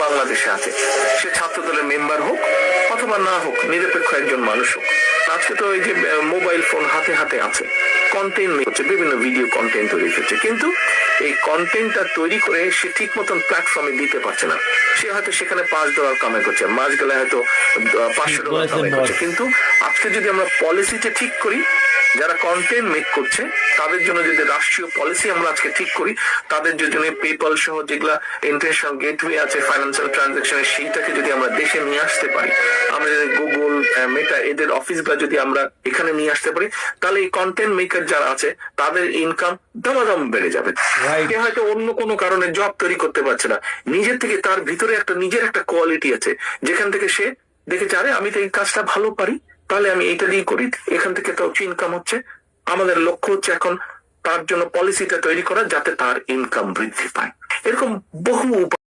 বাংলাদেশে আছে, সে ছাত্র দলের মেম্বার হোক অথবা না হোক, নিরপেক্ষ একজন মানুষ হোক। আজকে তো এই যে মোবাইল ফোন হাতে হাতে আছে, কন্টেন্ট হচ্ছে, বিভিন্ন ভিডিও কন্টেন্ট তৈরি হচ্ছে, কিন্তু এই কন্টেন্টটা তৈরি করে সে ঠিক মতন প্ল্যাটফর্মে দিতে পারছে না। সে হয়তো সেখানে $5 কামাই করছে, মাস গেলে হয়তো $500 কামাই করছে। কিন্তু আজকে যদি আমরা পলিসিটা ঠিক করি, যারা কন্টেন্ট মেক করছে তাদের জন্য যদি রাষ্ট্রীয় পলিসি আমরা আজকে ঠিক করি, তাদের জন্য পেপাল সহ যেগুলা ইন্টারন্যাশনাল গেটওয়ে আছে ফাইন্যান্সিয়াল ট্রানজাকশনের, সেইটাকে যদি আমরা দেশে নিয়ে আসতে পারি, আমরা যদি গুগল, মেটা, এদের অফিসগুলো যদি আমরা এখানে নিয়ে আসতে পারি, তাহলে এই কন্টেন্ট মেকার যারা আছে তাদের ইনকাম দমাদম বেড়ে যাবে। সে হয়তো অন্য কোনো কারণে জব তৈরি করতে পারছে না, নিজের থেকে তার ভিতরে নিজের একটা কোয়ালিটি আছে, যেখান থেকে সে দেখেছে আরে আমি তো এই কাজটা ভালো পারি, তাহলে আমি এটা দিয়ে করি, এখান থেকে তো ইনকাম হচ্ছে। আমাদের লক্ষ্য হচ্ছে এখন তার জন্য পলিসিটা তৈরি করা যাতে তার ইনকাম বৃদ্ধি পায়। এরকম বহু